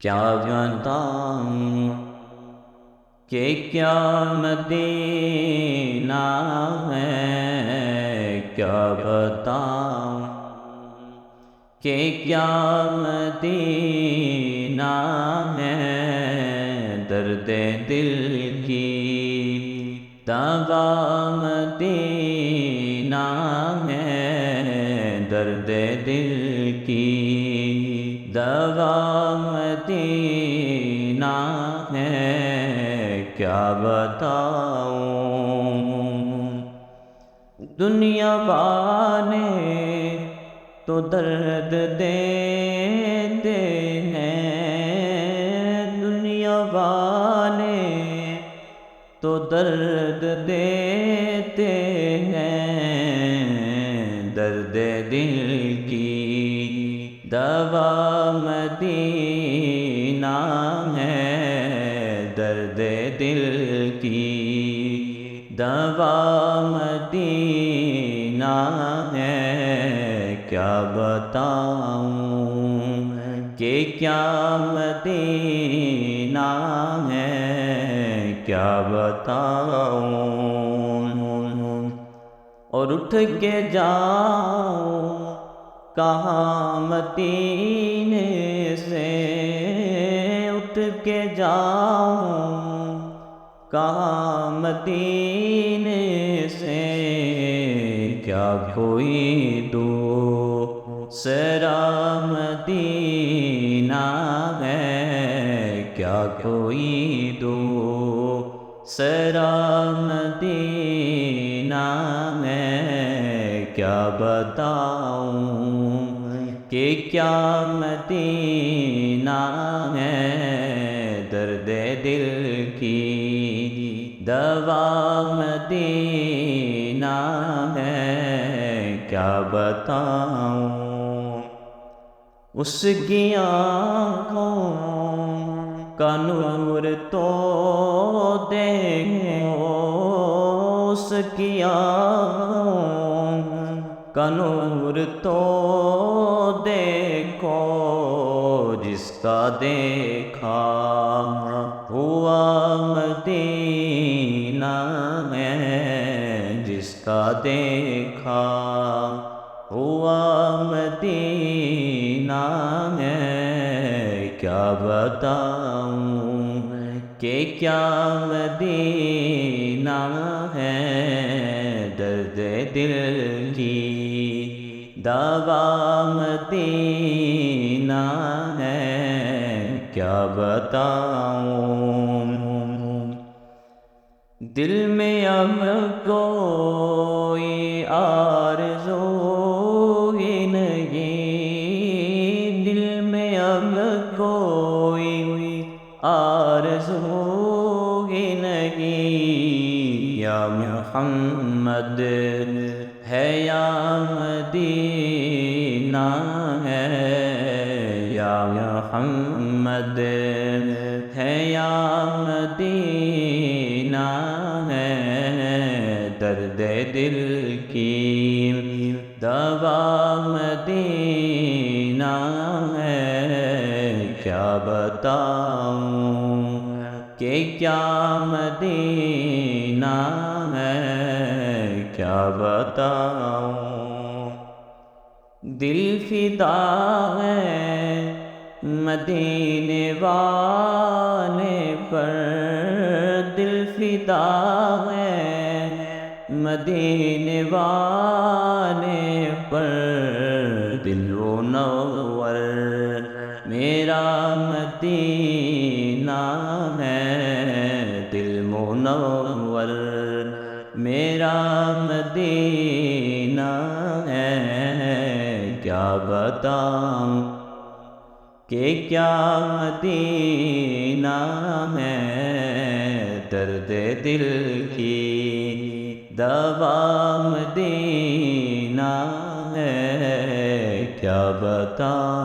کیا بتاؤں کہ کیا مدینہ ہے، کیا بتاؤں کہ کیا مدینہ ہے، درد دل کی دوا مدینہ ہے، درد دل کی دوا مدینہ ہے، کیا بتاؤں دنیا والے تو درد دیتے ہیں، دنیا والے تو درد دیتے ہیں، درد دل کی دوا مدینہ ہے، درد دل کی دوا مدینہ ہے، کیا بتاؤں کہ کیا مدینہ ہے، کیا بتاؤں اور اٹھ کے جاؤں کہاں مدینے سے، اٹھ کے جاؤں کہاں مدینے سے، کیا کوئی دوسرا مدینہ ہے، کیا کوئی دوسرا مدینہ ہے، کیا بتاؤں کہ کیا مدینہ ہے، درد دل کی دوا مدینہ ہے، کیا بتاؤں اس کی آنکھوں کا نور تو دیکھو، اس کی آنکھوں کا نور تو دیکھو، جس کا دیکھا ہوا مدینہ ہے، جس کا دیکھا ہوا مدینہ ہے، کیا بتاؤں کہ کیا مدینہ ہے، درد دل کی دوا مدینہ ہے، کیا بتاؤں دل میں اب کوئی آرزو ہی نہیں، دل میں اب کوئی آرزو ہی نہیں، یا محمد ہے یا مدینہ ہے، یا محمد ہے یا مدینہ ہے، درد دل کی دوا مدینہ ہے، کیا بتاؤں کہ کیا مدینہ ہے، کیا بتاؤں دل فدا ہے مدینے والے پر، دل فدا ہے مدینے والے پر، دل منور میرا مدینہ ہے، دل منور میرا مدینہ ہے، کیا بتاؤں کہ کیا مدینہ ہے، درد دل کی دوا مدینہ ہے، کیا بتاؤں